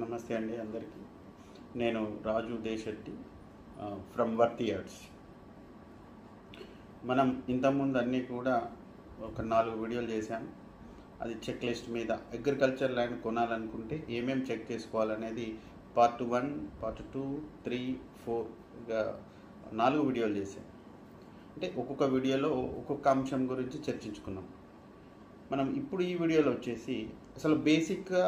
నమస్తే అండి అందరికీ. నేను రాజు దేశెట్టి ఫ్రమ్ వర్తి యార్డ్స్. మనం ఇంతకుముందు అన్నీ కూడా ఒక 4 వీడియోలు చేశాం. అది చెక్ లిస్ట్ మీద అగ్రికల్చర్ ల్యాండ్ కొనాలనుకుంటే ఏమేమి చెక్ చేసుకోవాలనేది పార్ట్ 1, పార్ట్ 2, 3, 4గా 4 వీడియోలు చేశాం. అంటే ఒక్కొక్క వీడియోలో ఒక్కొక్క అంశం గురించి చర్చించుకున్నాం. మనం ఇప్పుడు ఈ వీడియోలో వచ్చేసి అసలు బేసిక్గా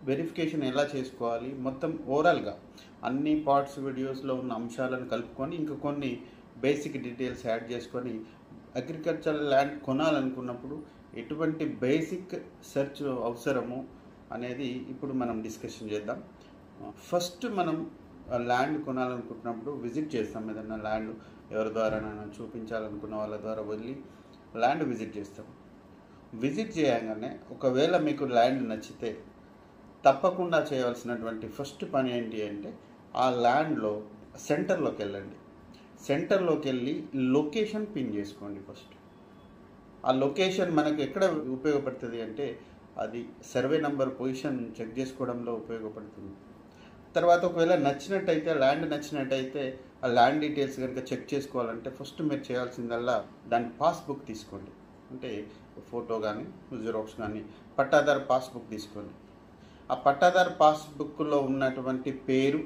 వెరిఫికేషన్ ఎలా చేసుకోవాలి, మొత్తం ఓవరాల్గా అన్ని పార్ట్స్ వీడియోస్లో ఉన్న అంశాలను కలుపుకొని ఇంకా కొన్ని బేసిక్ డీటెయిల్స్ యాడ్ చేసుకొని అగ్రికల్చరల్ ల్యాండ్ కొనాలనుకున్నప్పుడు ఎటువంటి బేసిక్ సెర్చ్ అవసరము అనేది ఇప్పుడు మనం డిస్కషన్ చేద్దాం. ఫస్ట్ మనం ల్యాండ్ కొనాలనుకుంటున్నప్పుడు విజిట్ చేస్తాం. ఏదన్నా ల్యాండ్ ఎవరి ద్వారానైనా చూపించాలనుకున్న వాళ్ళ ద్వారా వెళ్ళి ల్యాండ్ విజిట్ చేస్తాం. విజిట్ చేయగానే ఒకవేళ మీకు ల్యాండ్ నచ్చితే తప్పకుండా చేయవలసినటువంటి ఫస్ట్ పని ఏంటి అంటే ఆ ల్యాండ్లో సెంటర్లోకి వెళ్ళండి. సెంటర్లోకి వెళ్ళి లొకేషన్ పిన్ చేసుకోండి. ఫస్ట్ ఆ లొకేషన్ మనకు ఎక్కడ ఉపయోగపడుతుంది అంటే అది సర్వే నెంబర్ పొజిషన్ చెక్ చేసుకోవడంలో ఉపయోగపడుతుంది. తర్వాత ఒకవేళ నచ్చినట్టయితే ల్యాండ్ నచ్చినట్టయితే ఆ ల్యాండ్ డీటెయిల్స్ కనుక చెక్ చేసుకోవాలంటే ఫస్ట్ మీరు చేయాల్సిందల్లా దాని పాస్బుక్ తీసుకోండి. అంటే ఫోటో కానీ జిరాక్స్ కానీ పట్టాదారు పాస్బుక్ తీసుకోండి. ఆ పట్టాదారు పాస్బుక్లో ఉన్నటువంటి పేరు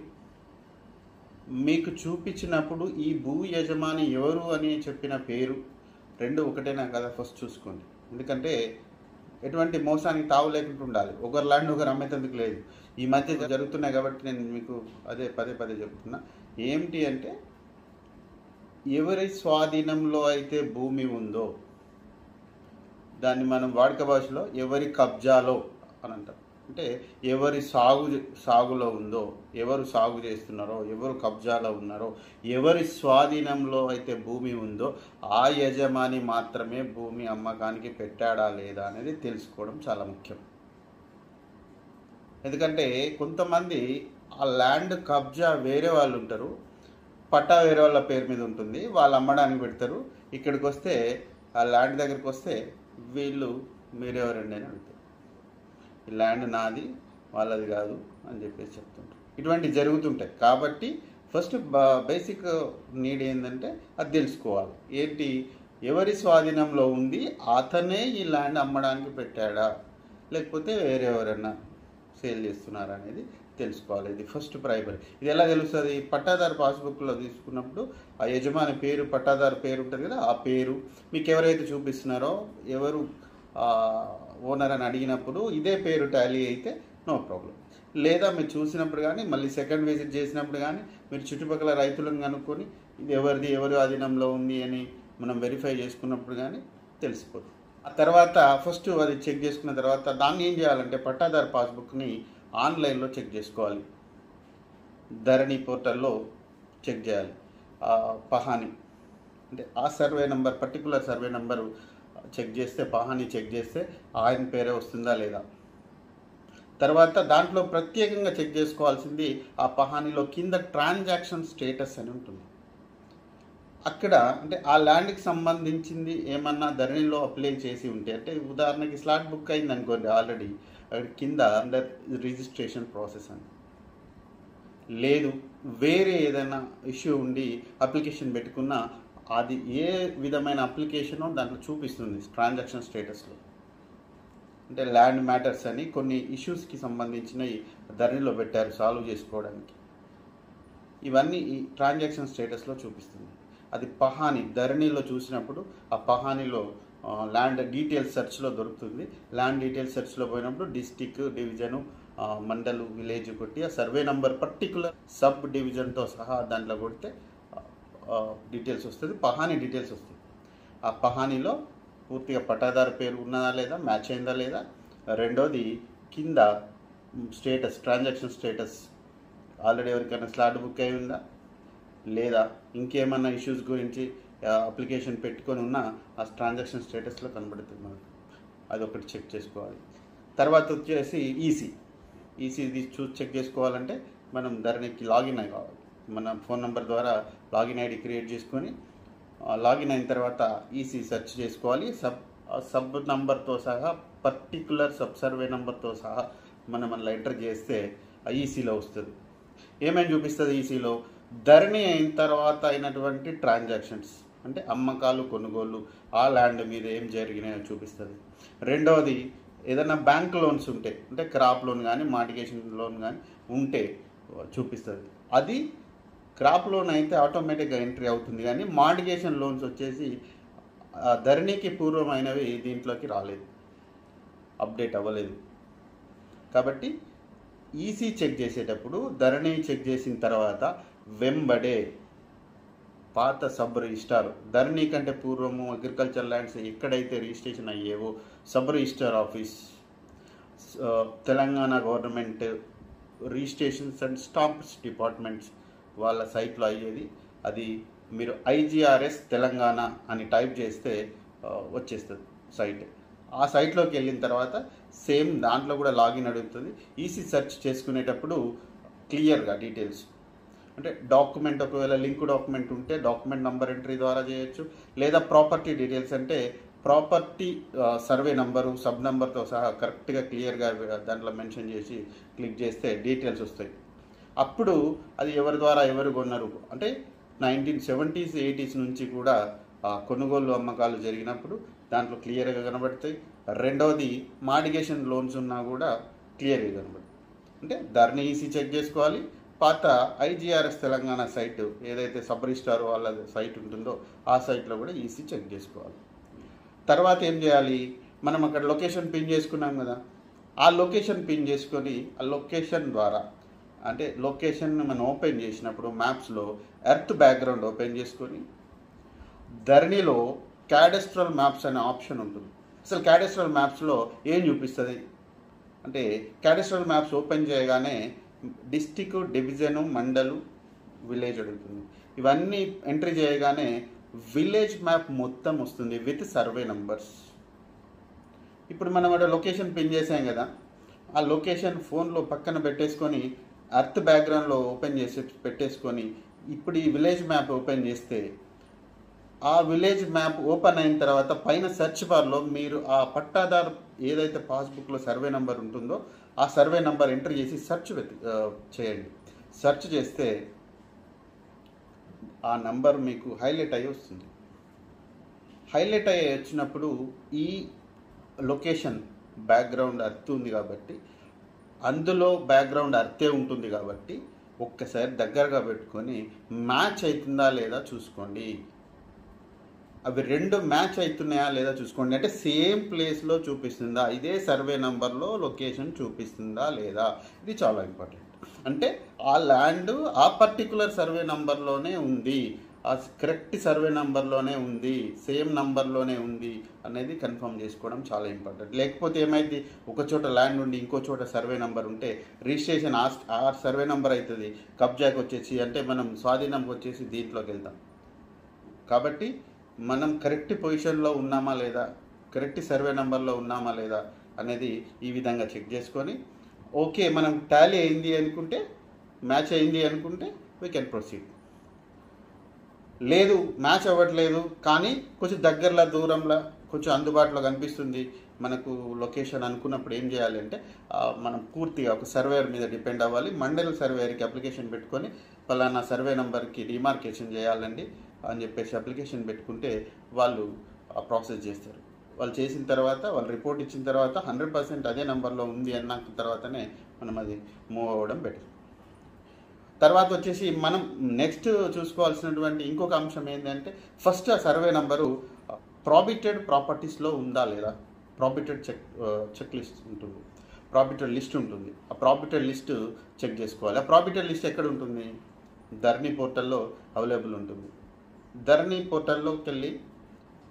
మీకు చూపించినప్పుడు ఈ భూ యజమాని ఎవరు అని చెప్పిన పేరు రెండు ఒకటేనా కదా ఫస్ట్ చూసుకోండి. ఎందుకంటే ఎటువంటి మోసానికి తావు లేకుండా ఉండాలి. ఒకరు ల్యాండ్ ఒకరు అమ్మేందుకు లేదు. ఈ మధ్య జరుగుతున్నాయి కాబట్టి నేను మీకు అదే పదే చెప్తున్నా. ఏమిటి అంటే ఎవరి స్వాధీనంలో అయితే భూమి ఉందో దాన్ని మనం వాడుక భాషలో ఎవరి కబ్జాలో అని అంటాం. అంటే ఎవరి సాగులో ఉందో, ఎవరు సాగు చేస్తున్నారో, ఎవరు కబ్జాలో ఉన్నారో, ఎవరి స్వాధీనంలో అయితే భూమి ఉందో ఆ యజమాని మాత్రమే భూమి అమ్మకానికి పెట్టాడా లేదా అనేది తెలుసుకోవడం చాలా ముఖ్యం. ఎందుకంటే కొంతమంది ఆ ల్యాండ్ కబ్జా వేరే వాళ్ళు ఉంటారు, పట్టా వేరే వాళ్ళ పేరు మీద ఉంటుంది, వాళ్ళు అమ్మడానికి పెడతారు. ఇక్కడికి వస్తే ఆ ల్యాండ్ దగ్గరికి వస్తే వీళ్ళు మీరెవరండి అని అడుగుతారు. ఈ ల్యాండ్ నాది, వాళ్ళది కాదు అని చెప్పేసి చెప్తుంటారు. ఇటువంటివి జరుగుతుంటాయి. కాబట్టి ఫస్ట్ బేసిక్ నీడ్ ఏంటంటే అది తెలుసుకోవాలి. ఏంటి, ఎవరి స్వాధీనంలో ఉంది అతనే ఈ ల్యాండ్ అమ్మడానికి పెట్టాడా లేకపోతే వేరే ఎవరైనా సేల్ చేస్తున్నారా అనేది తెలుసుకోవాలి. ఇది ఫస్ట్ ప్రైమరీ. ఇది ఎలా తెలుస్తుంది? పట్టాదారు పాస్బుక్లో తీసుకున్నప్పుడు ఆ యజమాని పేరు, పట్టాదారు పేరు ఉంటుంది కదా, ఆ పేరు మీకు ఎవరైతే చూపిస్తున్నారో ఎవరు ఓనర్ అని అడిగినప్పుడు ఇదే పేరు టాలీ అయితే నో ప్రాబ్లం. లేదా మీరు చూసినప్పుడు కానీ మళ్ళీ సెకండ్ విజిట్ చేసినప్పుడు కానీ మీరు చుట్టుపక్కల రైతులను కనుక్కొని ఇది ఎవరి ఆధీనంలో ఉంది అని మనం వెరిఫై చేసుకున్నప్పుడు కానీ తెలిసిపోతుంది. ఆ తర్వాత ఫస్ట్ అది చెక్ చేసుకున్న తర్వాత దాన్ని ఏం చేయాలంటే పట్టాదారు పాస్బుక్ని ఆన్లైన్లో చెక్ చేసుకోవాలి. ధరణి పోర్టల్లో చెక్ చేయాలి. పహాని అంటే ఆ survey number, particular survey number check చేస్తే, పహాని చెక్ చేస్తే ఆయన పేరే వస్తుందా లేదా. తర్వాత దాంట్లో ప్రత్యేకంగా చెక్ చేసుకోవాల్సింది ఆ పహానిలో కింద ట్రాన్సాక్షన్ స్టేటస్ అని ఉంటుంది. అక్కడ అంటే ఆ ల్యాండ్కి సంబంధించింది ఏమన్నా ధరణిలో అప్లై చేసి ఉంటే, అంటే ఉదాహరణకి స్లాట్ బుక్ అయింది అనుకోండి ఆల్రెడీ, అక్కడ కింద అండర్ రిజిస్ట్రేషన్ ప్రాసెస్ అని లేదు, వేరే ఏదైనా ఇష్యూ ఉండి అప్లికేషన్ పెట్టుకున్నా అది ఏ విధమైన అప్లికేషనో దాంట్లో చూపిస్తుంది ట్రాన్సాక్షన్ స్టేటస్లో. అంటే ల్యాండ్ మ్యాటర్స్ అని కొన్ని ఇష్యూస్కి సంబంధించినవి ధరణిలో పెట్టారు సాల్వ్ చేసుకోవడానికి. ఇవన్నీ ఈ ట్రాన్సాక్షన్ స్టేటస్లో చూపిస్తుంది. అది పహాని ధరణిలో చూసినప్పుడు ఆ పహానిలో ల్యాండ్ డీటెయిల్స్ సెర్చ్లో దొరుకుతుంది. ల్యాండ్ డీటెయిల్స్ సెర్చ్లో పోయినప్పుడు డిస్టిక్, డివిజను, మండలు, విలేజ్ కొట్టి ఆ సర్వే నెంబర్ పర్టికులర్ సబ్ డివిజన్తో సహా దాంట్లో కొడితే డీటెయిల్స్ వస్తుంది, పహాని డీటెయిల్స్ వస్తుంది. ఆ పహానిలో పూర్తిగా పట్టాదారు పేరు ఉన్నదా లేదా, మ్యాచ్ అయిందా లేదా, రెండోది కింద స్టేటస్, ట్రాన్సాక్షన్ స్టేటస్ ఆల్రెడీ ఎవరికైనా స్లాట్ బుక్ అయి ఉందా లేదా, ఇంకేమన్నా ఇష్యూస్ గురించి అప్లికేషన్ పెట్టుకొని ఉన్న ఆ ట్రాన్సాక్షన్ స్టేటస్లో కనబడుతుంది మనకు. అది ఒకటి చెక్ చేసుకోవాలి. తర్వాత వచ్చేసి ఈసీది చెక్ చేసుకోవాలంటే మనం ధరణికి లాగిన్ అయి కావాలి. మన ఫోన్ నెంబర్ ద్వారా లాగిన్ ఐడి క్రియేట్ చేసుకొని లాగిన్ అయిన తర్వాత ఈసీ సెర్చ్ చేసుకోవాలి. సబ్ నంబర్తో సహా పర్టికులర్ సబ్ సర్వే నెంబర్తో సహా మనం అందులో ఎంటర్ చేస్తే ఈసీలో వస్తుంది. ఏమేమి చూపిస్తుంది ఈసీలో? ధరణి అయిన తర్వాత అయినటువంటి ట్రాన్సాక్షన్స్, అంటే అమ్మకాలు కొనుగోళ్ళు, ఆ ల్యాండ్ మీద ఏం జరిగినాయో చూపిస్తుంది. రెండవది ఏదైనా బ్యాంక్ లోన్స్ ఉంటే, అంటే క్రాప్ లోన్ కానీ మార్టిగేషన్ లోన్ కానీ ఉంటే చూపిస్తుంది. అది క్రాప్ లోన్ అయితే ఆటోమేటిక్గా ఎంట్రీ అవుతుంది, కానీ మార్టిగేషన్ లోన్స్ వచ్చేసి ధరణికి పూర్వమైనవి దీంట్లోకి రాలేదు, అప్డేట్ అవ్వలేదు. కాబట్టి ఈసీ చెక్ చేసేటప్పుడు ధరణి చెక్ చేసిన తర్వాత వెంబడే పాత సబ్ రిజిస్టార్, ధరణి కంటే పూర్వము అగ్రికల్చర్ ల్యాండ్స్ ఎక్కడైతే రిజిస్ట్రేషన్ అయ్యేవో sub registrar office, Telangana government registrations and stamps departments వాళ్ళ సైట్లో అయ్యేది. అది మీరు ఐజీఆర్ఎస్ తెలంగాణ అని టైప్ చేస్తే వచ్చేస్తుంది సైట్. ఆ సైట్లోకి వెళ్ళిన తర్వాత సేమ్ దాంట్లో కూడా లాగిన్ అడుగుతుంది. ఈసీ సెర్చ్ చేసుకునేటప్పుడు క్లియర్గా డీటెయిల్స్, అంటే డాక్యుమెంట్ ఒకవేళ లింక్ డాక్యుమెంట్ ఉంటే డాక్యుమెంట్ నంబర్ ఎంట్రీ ద్వారా చేయొచ్చు, లేదా ప్రాపర్టీ డీటెయిల్స్ అంటే ప్రాపర్టీ సర్వే నంబరు సబ్ నంబర్తో సహా కరెక్ట్గా క్లియర్గా దాంట్లో మెన్షన్ చేసి క్లిక్ చేస్తే డీటెయిల్స్ వస్తాయి. అప్పుడు అది ఎవరి ద్వారా ఎవరు కొన్నారు అంటే 1970s 80s నుంచి కూడా కొనుగోలు అమ్మకాలు జరిగినప్పుడు దాంట్లో క్లియర్గా కనబడతాయి. రెండవది మార్టిగేషన్ లోన్స్ ఉన్నా కూడా క్లియర్గా కనబడుతుంది. అంటే ధరణి ఈసీ చెక్ చేసుకోవాలి. పాత ఐజీఆర్ఎస్ తెలంగాణ సైట్ ఏదైతే సబ్ రిజిస్టార్ వాళ్ళ సైట్ ఉంటుందో ఆ సైట్లో కూడా ఈసీ చెక్ చేసుకోవాలి. తర్వాత ఏం చేయాలి? మనం అక్కడ లొకేషన్ పిన్ చేసుకున్నాం కదా, ఆ లొకేషన్ పిన్ చేసుకొని ఆ లొకేషన్ ద్వారా, అంటే లొకేషన్ మనం ఓపెన్ చేసినప్పుడు మ్యాప్స్లో ఎర్త్ బ్యాక్గ్రౌండ్ ఓపెన్ చేసుకొని ధరణిలో క్యాడస్ట్రల్ మ్యాప్స్ అనే ఆప్షన్ ఉంటుంది. అసలు క్యాడస్ట్రల్ మ్యాప్స్లో ఏం చూపిస్తుంది అంటే, క్యాడస్ట్రల్ మ్యాప్స్ ఓపెన్ చేయగానే డిస్టిక్, డివిజను, మండలు, విలేజ్ అడుగుతుంది. ఇవన్నీ ఎంట్రీ చేయగానే విలేజ్ మ్యాప్ మొత్తం వస్తుంది విత్ సర్వే నంబర్స్. ఇప్పుడు మనం అక్కడ లొకేషన్ పిన్ చేసాం కదా, ఆ లొకేషన్ ఫోన్లో పక్కన పెట్టేసుకొని ఎర్త్ బ్యాక్గ్రౌండ్లో ఓపెన్ చేసి పెట్టేసుకొని ఇప్పుడు ఈ విలేజ్ మ్యాప్ ఓపెన్ చేస్తే ఆ విలేజ్ మ్యాప్ ఓపెన్ అయిన తర్వాత పైన సెర్చ్ బార్లో మీరు ఆ పట్టాదారు ఏదైతే పాస్బుక్లో సర్వే నెంబర్ ఉంటుందో ఆ సర్వే నెంబర్ ఎంటర్ చేసి సెర్చ్ చేయండి. సెర్చ్ చేస్తే ఆ నంబర్ మీకు హైలైట్ అయ్యి వస్తుంది. హైలైట్ అయ్యి వచ్చినప్పుడు ఈ లొకేషన్ బ్యాక్గ్రౌండ్ అర్త్ ఉంది కాబట్టి, అందులో బ్యాక్గ్రౌండ్ అర్తే ఉంటుంది కాబట్టి ఒక్కసారి దగ్గరగా పెట్టుకొని మ్యాచ్ అవుతుందా లేదా చూసుకోండి. అవి రెండు మ్యాచ్ అవుతున్నాయా లేదా చూసుకోండి. అంటే సేమ్ ప్లేస్లో చూపిస్తుందా, ఇదే సర్వే నెంబర్లో లొకేషన్ చూపిస్తుందా లేదా, ఇది చాలా ఇంపార్టెంట్. అంటే ఆ ల్యాండ్ ఆ పర్టికులర్ సర్వే నెంబర్లోనే ఉంది, ఆ కరెక్ట్ సర్వే నెంబర్లోనే ఉంది, సేమ్ నెంబర్లోనే ఉంది అనేది కన్ఫర్మ్ చేసుకోవడం చాలా ఇంపార్టెంట్. లేకపోతే ఏమైంది, ఒక చోట ల్యాండ్ ఉండి ఇంకో చోట సర్వే నెంబర్ ఉంటే రిజిస్ట్రేషన్ ఆ సర్వే నెంబర్ అవుతుంది, కబ్జాకి వచ్చేసి అంటే మనం స్వాధీనంకి వచ్చేసి దీంట్లోకి వెళ్తాం. కాబట్టి మనం కరెక్ట్ పొజిషన్లో ఉన్నామా లేదా, కరెక్ట్ సర్వే నెంబర్లో ఉన్నామా లేదా అనేది ఈ విధంగా చెక్ చేసుకొని, ఓకే మనం టాలీ అయింది అనుకుంటే, మ్యాచ్ అయింది అనుకుంటే వీ కెన్ ప్రొసీడ్. లేదు మ్యాచ్ అవ్వట్లేదు కానీ కొంచెం దగ్గరలో దూరంలో కొంచెం అందుబాటులో కనిపిస్తుంది మనకు లొకేషన్ అనుకున్నప్పుడు ఏం చేయాలి అంటే, మనం పూర్తిగా ఒక సర్వేయర్ మీద డిపెండ్ అవ్వాలి. మండల్ సర్వేయర్కి అప్లికేషన్ పెట్టుకొని పలానా సర్వే నెంబర్కి డిమార్కేషన్ చేయాలండి అని చెప్పేసి అప్లికేషన్ పెట్టుకుంటే వాళ్ళు ఆ ప్రాసెస్ చేస్తారు. వాళ్ళు చేసిన తర్వాత వాళ్ళు రిపోర్ట్ ఇచ్చిన తర్వాత 100% అదే నెంబర్లో ఉంది అన్న తర్వాతనే మనం అది మూవ్ అవ్వడం బెటర్. తర్వాత వచ్చేసి మనం నెక్స్ట్ చూసుకోవాల్సినటువంటి ఇంకొక అంశం ఏంటంటే, ఫస్ట్ ఆ సర్వే నెంబరు ప్రాబిటెడ్ ప్రాపర్టీస్లో ఉందా లేదా, ప్రాబిటెడ్ చెక్ లిస్ట్ ఉంటుంది, ప్రాబిటెడ్ లిస్ట్ ఉంటుంది. ఆ ప్రాబిటెడ్ లిస్ట్ చెక్ చేసుకోవాలి. ఆ ప్రాబిటెడ్ లిస్ట్ ఎక్కడ ఉంటుంది? ధరణి పోర్టల్లో అవైలబుల్ ఉంటుంది. ధరణి పోర్టల్లోకి వెళ్ళి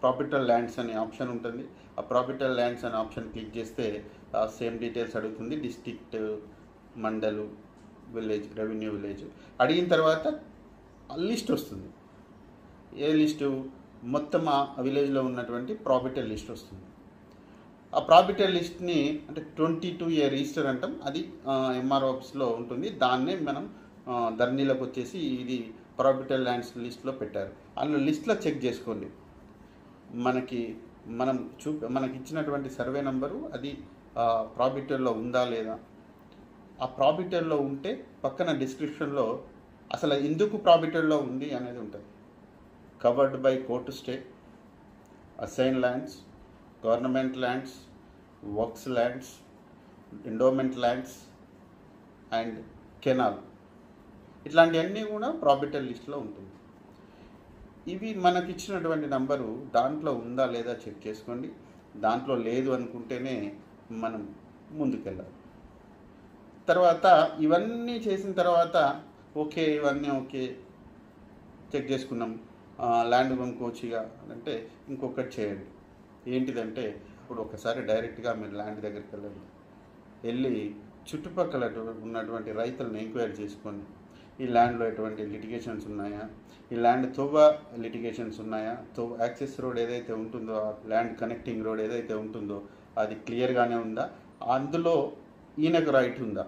ప్రాబిటెడ్ ల్యాండ్స్ అనే ఆప్షన్ ఉంటుంది. ఆ ప్రాబిటెడ్ ల్యాండ్స్ అనే ఆప్షన్ క్లిక్ చేస్తే సేమ్ డీటెయిల్స్ అడుగుతుంది, డిస్ట్రిక్ట్, మండలు, విలేజ్, రెవెన్యూ విలేజ్. అడిగిన తర్వాత లిస్ట్ వస్తుంది. ఏ లిస్టు? మొత్తం ఆ విలేజ్లో ఉన్నటువంటి ప్రాబిటెడ్ లిస్ట్ వస్తుంది. ఆ ప్రాబిటెడ్ లిస్ట్ని అంటే 22A రిజిస్టర్ అంటాం, అది ఎంఆర్ఓ ఆఫీస్లో ఉంటుంది. దాన్నే మనం ధరణిలోకి వచ్చేసి ఇది ప్రాబిటెడ్ ల్యాండ్స్ లిస్ట్లో పెట్టారు. అందులో లిస్ట్లో చెక్ చేసుకోండి. మనకి మనకి ఇచ్చినటువంటి సర్వే నెంబరు అది ప్రాబిటెడ్లో ఉందా లేదా, ఆ ప్రాబిటర్లో ఉంటే పక్కన డిస్క్రిప్షన్లో అసలు ఎందుకు ప్రాబిటర్లో ఉంది అనేది ఉంటుంది. Covered by court stay, assign lands, government lands, works lands, endowment lands and canal, ఇట్లాంటివన్నీ కూడా ప్రాబిటర్ లిస్ట్లో ఉంటుంది. ఇవి మనకి ఇచ్చినటువంటి నంబరు దాంట్లో ఉందా లేదా చెక్ చేసుకోండి. దాంట్లో లేదు అనుకుంటేనే మనం ముందుకెళ్ళాలి. తర్వాత ఇవన్నీ చేసిన తర్వాత ఓకే, ఇవన్నీ ఓకే, చెక్ చేసుకున్నాం, ల్యాండ్ కొనుక్కోవచ్చుగా అంటే ఇంకొకటి చేయండి. ఏంటిదంటే ఇప్పుడు ఒకసారి డైరెక్ట్గా మీరు ల్యాండ్ దగ్గరికి వెళ్ళి చుట్టుపక్కల ఉన్నటువంటి రైతులను ఎంక్వైరీ చేసుకోండి. ఈ ల్యాండ్లో ఎటువంటి లిటిగేషన్స్ ఉన్నాయా, ఈ ల్యాండ్ తోవ లిటిగేషన్స్ ఉన్నాయా, యాక్సెస్ రోడ్ ఏదైతే ఉంటుందో, ఆ ల్యాండ్ కనెక్టింగ్ రోడ్ ఏదైతే ఉంటుందో అది క్లియర్గానే ఉందా, అందులో ఈయనకు రైట్ ఉందా,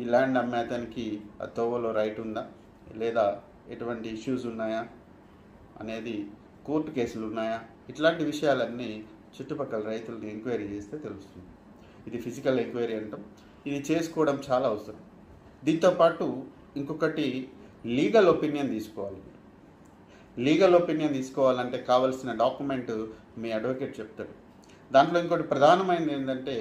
ఈ ల్యాండ్ అమ్మే అతనికి ఆ తోవలో రైట్ ఉందా, లేదా ఎటువంటి ఇష్యూస్ ఉన్నాయా అనేది, కోర్టు కేసులు ఉన్నాయా, ఇట్లాంటి విషయాలన్నీ చుట్టుపక్కల రైతులను ఎంక్వైరీ చేస్తే తెలుస్తుంది. ఇది ఫిజికల్ ఎంక్వైరీ అంటాం. ఇది చేసుకోవడం చాలా అవసరం. దీంతోపాటు ఇంకొకటి లీగల్ ఒపీనియన్ తీసుకోవాలి. లీగల్ ఒపీనియన్ తీసుకోవాలంటే కావాల్సిన డాక్యుమెంట్ మీ అడ్వకేట్ చెప్తాడు. దాంట్లో ఇంకోటి ప్రధానమైనది ఏంటంటే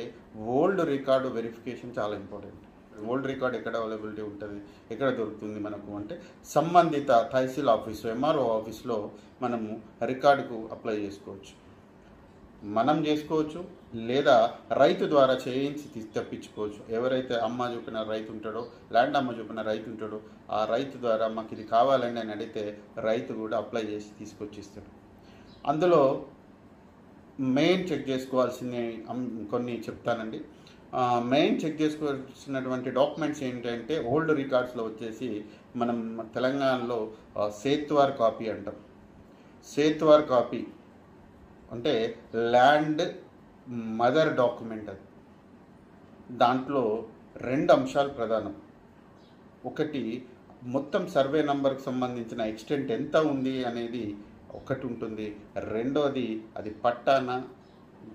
ఓల్డ్ రికార్డు వెరిఫికేషన్ చాలా ఇంపార్టెంట్. ఓల్డ్ రికార్డ్ ఎక్కడ అవైలబిలిటీ ఉంటుంది, ఎక్కడ దొరుకుతుంది మనకు అంటే సంబంధిత తహసీల్ ఆఫీసు, ఎంఆర్ఓ ఆఫీస్లో మనము రికార్డుకు అప్లై చేసుకోవచ్చు. మనం చేసుకోవచ్చు, లేదా రైతు ద్వారా చేయించి తెప్పించుకోవచ్చు. ఎవరైతే అమ్మ చూపిన రైతు ఉంటాడో, ల్యాండ్ అమ్మ చూపిన రైతు ఉంటాడో, ఆ రైతు ద్వారా మాకు ఇది కావాలండి అని అడిగితే రైతు కూడా అప్లై చేసి తీసుకొచ్చి ఇస్తాడు. అందులో మెయిన్ చెక్ చేసుకోవాల్సిన కొన్ని చెప్తానండి. మెయిన్ చెక్ చేసుకోవాల్సినటువంటి డాక్యుమెంట్స్ ఏంటంటే ఓల్డ్ రికార్డ్స్లో వచ్చేసి మనం తెలంగాణలో సేత్వార్ కాపీ అంటాం. సేత్వార్ కాపీ అంటే ల్యాండ్ మదర్ డాక్యుమెంట్. అది దాంట్లో 2 అంశాలు ప్రధానం. ఒకటి మొత్తం సర్వే నంబర్కి సంబంధించిన ఎక్స్టెంట్ ఎంత ఉంది అనేది ఒకటి ఉంటుంది. రెండోది అది పట్టానా,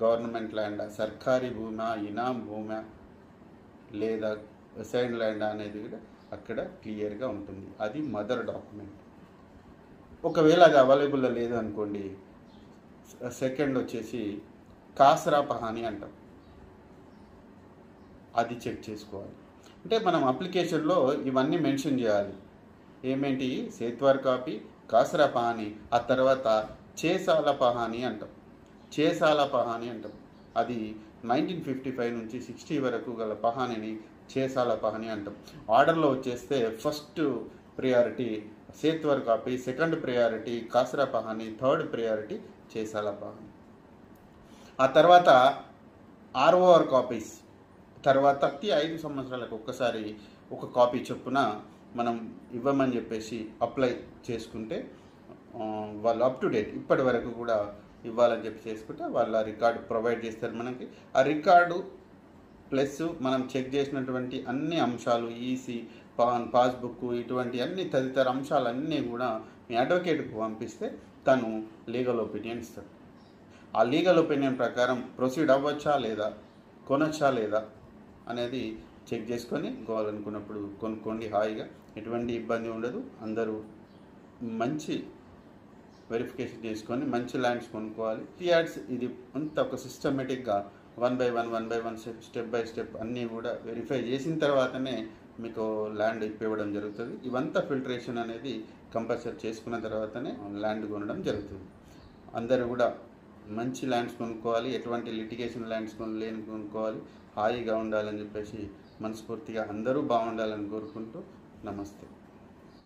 గవర్నమెంట్ ల్యాండా, సర్కారీ భూమా, ఇనాం భూమా లేదా అసైన్ ల్యాండ్ అనేది కూడా అక్కడ క్లియర్గా ఉంటుంది. అది మదర్ డాక్యుమెంట్. ఒకవేళ అది అవైలబుల్లో లేదు అనుకోండి, సెకండ్ వచ్చేసి కాసరా పహాని అంటాం. అది చెక్ చేసుకోవాలి. అంటే మనం అప్లికేషన్లో ఇవన్నీ మెన్షన్ చేయాలి. ఏమేంటి? సేత్వార్ కాపీ, కాసరా పహాని, ఆ తర్వాత చేసాల పహాని అంటాం. చేసాల పహాని అంటాం. అది 1955 నుంచి 60 వరకు గల పహానిని చేసాల పహాని అంటాం. ఆర్డర్లో వచ్చేస్తే ఫస్ట్ ప్రియారిటీ సేత్వార్ కాపీ, సెకండ్ ప్రియారిటీ కాసరా పహాని, థర్డ్ ప్రియారిటీ చేసాల పహాని. ఆ తర్వాత ఆర్ఓఆర్ కాపీస్ తర్వాత ప్రతి 5 సంవత్సరాలకు ఒక్కసారి ఒక కాపీ చొప్పున మనం ఇవ్వమని చెప్పేసి అప్లై చేసుకుంటే వాళ్ళు అప్ టు డేట్ ఇప్పటి వరకు కూడా ఇవ్వాలని చెప్పి చేసుకుంటే వాళ్ళ రికార్డు ప్రొవైడ్ చేస్తారు మనకి. ఆ రికార్డు ప్లస్ మనం చెక్ చేసినటువంటి అన్ని అంశాలు, ఈసీ, పాస్బుక్, ఇటువంటి అన్ని తదితర అంశాలన్నీ కూడా మీ అడ్వకేట్కు పంపిస్తే తను లీగల్ ఒపీనియన్ ఇస్తాడు. ఆ లీగల్ ఒపీనియన్ ప్రకారం ప్రొసీడ్ అవ్వచ్చా లేదా, కొనొచ్చా లేదా అనేది చెక్ చేసుకొని కావాలనుకున్నప్పుడు కొనుక్కోండి. హాయిగా ఎటువంటి ఇబ్బంది ఉండదు. అందరూ మంచి వెరిఫికేషన్ చేసుకొని మంచి ల్యాండ్స్ కొనుక్కోవాలి. టీఆర్స్ ఇది అంత ఒక సిస్టమేటిక్గా 1 by 1 స్టెప్ బై స్టెప్ అన్నీ కూడా వెరిఫై చేసిన తర్వాతనే మీకు ల్యాండ్ ఇవ్వడం జరుగుతుంది. ఇవంతా ఫిల్టరేషన్ అనేది కంపల్సరీ చేసుకున్న తర్వాతనే ల్యాండ్ కొనడం జరుగుతుంది. అందరూ కూడా మంచి ల్యాండ్స్ కొనుక్కోవాలి, ఎటువంటి లిటిగేషన్ ల్యాండ్స్ కొనుక్కోవాలి, హాయిగా ఉండాలని చెప్పేసి మనస్ఫూర్తిగా అందరూ బాగుండాలని కోరుకుంటూ నమస్తే.